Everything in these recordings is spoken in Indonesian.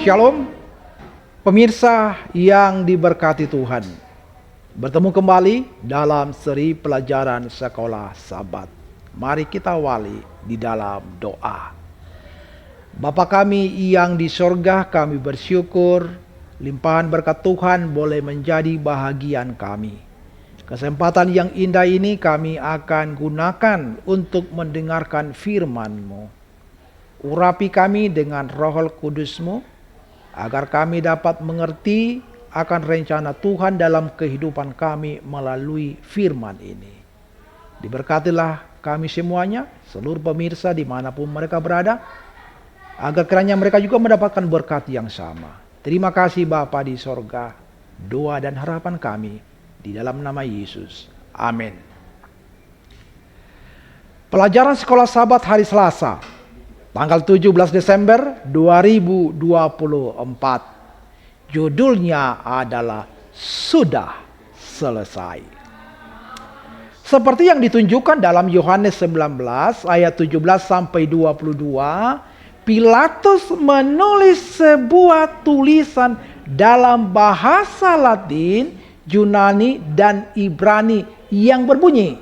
Shalom, pemirsa yang diberkati Tuhan. Bertemu kembali dalam seri pelajaran sekolah Sabat. Mari kita awali di dalam doa. Bapa kami yang di sorga, kami bersyukur limpahan berkat Tuhan boleh menjadi bahagian kami. Kesempatan yang indah ini kami akan gunakan untuk mendengarkan firman-Mu. Urapi kami dengan Roh Kudus-Mu, agar kami dapat mengerti akan rencana Tuhan dalam kehidupan kami melalui firman ini. Diberkatilah kami semuanya, seluruh pemirsa dimanapun mereka berada, agar kiranya mereka juga mendapatkan berkat yang sama. Terima kasih Bapa di sorga, doa dan harapan kami di dalam nama Yesus. Amin. Pelajaran sekolah Sabat hari Selasa, tanggal 17 Desember 2024. Judulnya adalah Sudah Selesai. Seperti yang ditunjukkan dalam Yohanes 19 ayat 17 sampai 22, Pilatus menulis sebuah tulisan dalam bahasa Latin, Yunani, dan Ibrani yang berbunyi,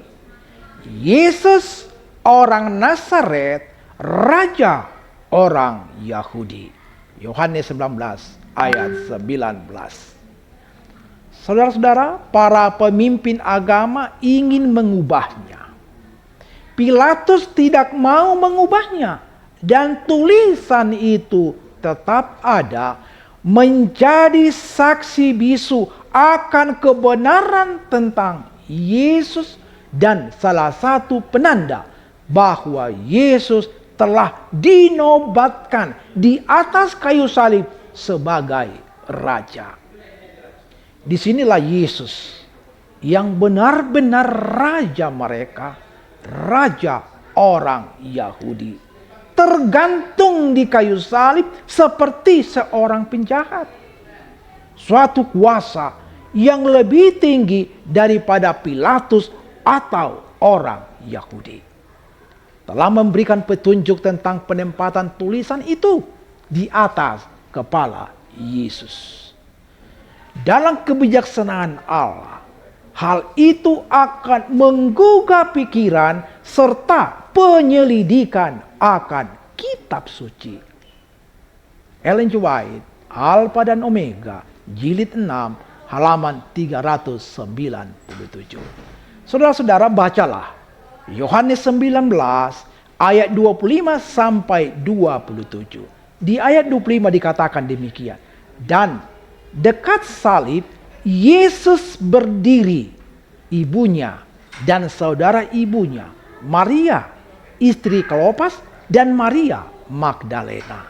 Yesus orang Nazaret, Raja orang Yahudi. Yohanes 19 ayat 19. Saudara-saudara, para pemimpin agama ingin mengubahnya. Pilatus tidak mau mengubahnya, dan tulisan itu tetap ada menjadi saksi bisu akan kebenaran tentang Yesus dan salah satu penanda bahwa Yesus telah dinobatkan di atas kayu salib sebagai Raja. Disinilah Yesus yang benar-benar Raja mereka, Raja orang Yahudi, tergantung di kayu salib seperti seorang penjahat. Suatu kuasa yang lebih tinggi daripada Pilatus atau orang Yahudi telah memberikan petunjuk tentang penempatan tulisan itu di atas kepala Yesus. Dalam kebijaksanaan Allah, hal itu akan menggugah pikiran serta penyelidikan akan kitab suci. Ellen G. White, Alfa dan Omega, jilid 6, halaman 397. Saudara-saudara, bacalah Yohanes 19 ayat 25 sampai 27. Di ayat 25 dikatakan demikian. Dan dekat salib Yesus berdiri, ibunya dan saudara ibunya, Maria, istri Klopas, dan Maria Magdalena.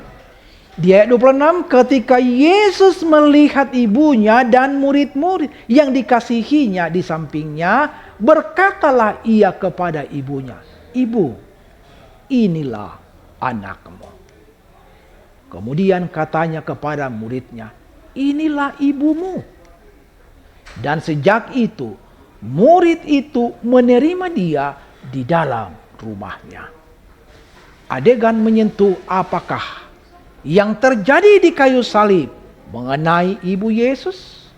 Di ayat 26, ketika Yesus melihat ibunya dan murid-murid yang dikasihinya di sampingnya, berkatalah ia kepada ibunya, "Ibu, inilah anakmu." Kemudian katanya kepada muridnya, "Inilah ibumu." Dan sejak itu, murid itu menerima dia di dalam rumahnya. Adegan menyentuh apakah yang terjadi di kayu salib mengenai ibu Yesus?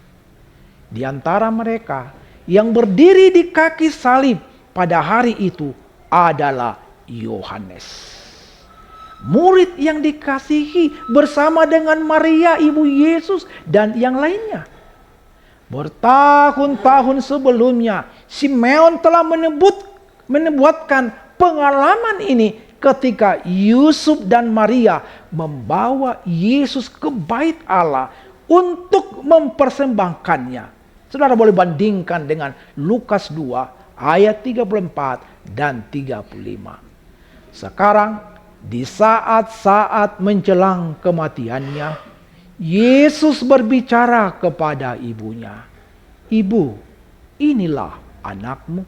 Di antara mereka yang berdiri di kaki salib pada hari itu adalah Yohanes, murid yang dikasihi bersama dengan Maria ibu Yesus dan yang lainnya. Bertahun-tahun sebelumnya, Simeon telah menubuatkan pengalaman ini ketika Yusuf dan Maria membawa Yesus ke bait Allah untuk mempersembahkannya. Saudara boleh bandingkan dengan Lukas 2 ayat 34 dan 35. Sekarang di saat-saat menjelang kematiannya, Yesus berbicara kepada ibunya, "Ibu, inilah anakmu."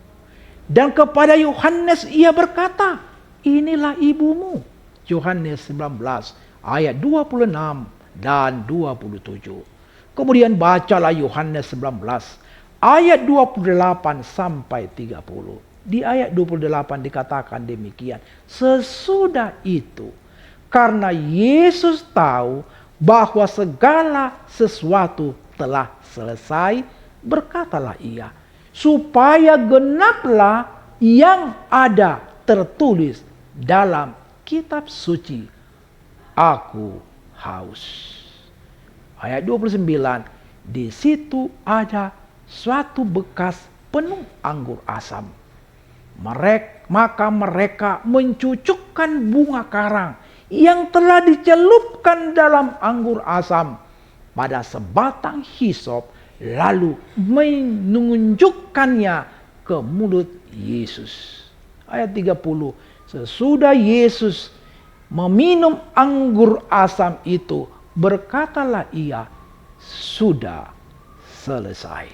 Dan kepada Yohanes ia berkata, "Inilah ibumu." Yohanes 19 ayat 26 dan 27. Kemudian bacalah Yohanes 19 ayat 28 sampai 30. Di ayat 28 dikatakan demikian, "Sesudah itu, karena Yesus tahu bahwa segala sesuatu telah selesai, berkatalah ia, supaya genaplah yang ada tertulis dalam kitab suci, aku haus. Ayat 29, di situ ada suatu bekas penuh anggur asam. Maka mereka mencucukkan bunga karang yang telah dicelupkan dalam anggur asam pada sebatang hisop, lalu menunjukkannya ke mulut Yesus. Ayat 30, sesudah Yesus meminum anggur asam itu, berkatalah ia, sudah selesai.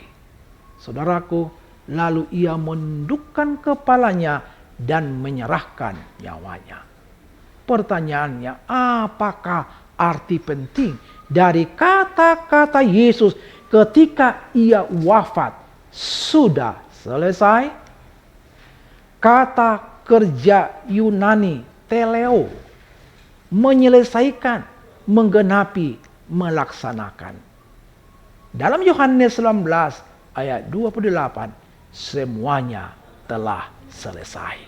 Saudaraku, lalu ia menundukkan kepalanya dan menyerahkan nyawanya. Pertanyaannya, apakah arti penting dari kata-kata Yesus ketika ia wafat? Sudah selesai. Kata kerja Yunani teleo, menyelesaikan, menggenapi, melaksanakan. Dalam Yohanes 19 ayat 28, semuanya telah selesai.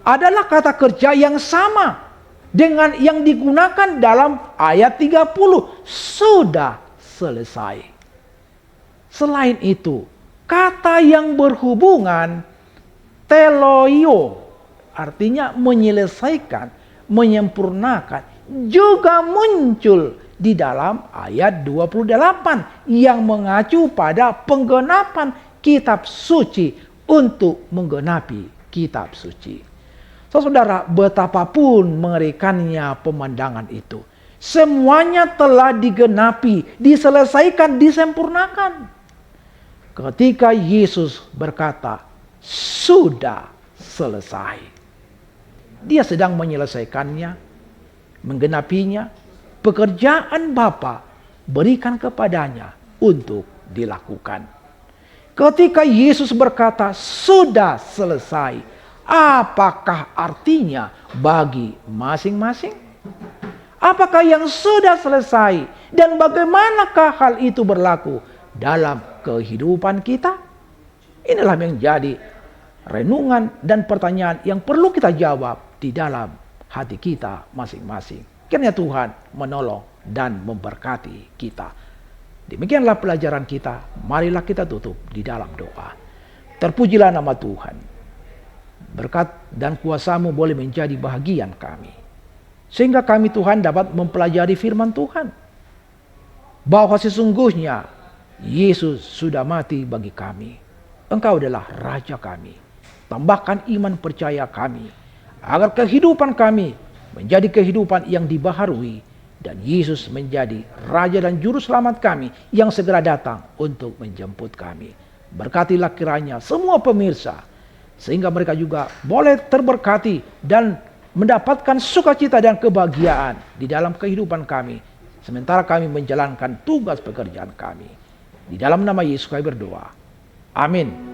Adalah kata kerja yang sama dengan yang digunakan dalam ayat 30, sudah selesai. Selain itu, kata yang berhubungan teloio, artinya menyelesaikan, menyempurnakan, juga muncul di dalam ayat 28 yang mengacu pada penggenapan kitab suci untuk menggenapi kitab suci. Saudara, betapapun mengerikannya pemandangan itu, semuanya telah digenapi, diselesaikan, disempurnakan. Ketika Yesus berkata, sudah selesai, dia sedang menyelesaikannya, menggenapinya. Pekerjaan Bapa berikan kepadanya untuk dilakukan. Ketika Yesus berkata, sudah selesai, apakah artinya bagi masing-masing? Apakah yang sudah selesai dan bagaimanakah hal itu berlaku dalam kehidupan kita? Inilah yang menjadi renungan dan pertanyaan yang perlu kita jawab di dalam hati kita masing-masing. Kiranya Tuhan menolong dan memberkati kita. Demikianlah pelajaran kita. Marilah kita tutup di dalam doa. Terpujilah nama Tuhan. Berkat dan kuasa-Mu boleh menjadi bahagian kami, sehingga kami Tuhan dapat mempelajari firman Tuhan, bahwa sesungguhnya Yesus sudah mati bagi kami. Engkau adalah Raja kami. Tambahkan iman percaya kami, agar kehidupan kami menjadi kehidupan yang dibaharui, dan Yesus menjadi Raja dan Juru Selamat kami yang segera datang untuk menjemput kami. Berkatilah kiranya semua pemirsa, sehingga mereka juga boleh terberkati dan mendapatkan sukacita dan kebahagiaan di dalam kehidupan kami, sementara kami menjalankan tugas pekerjaan kami. Di dalam nama Yesus kami berdoa. Amin.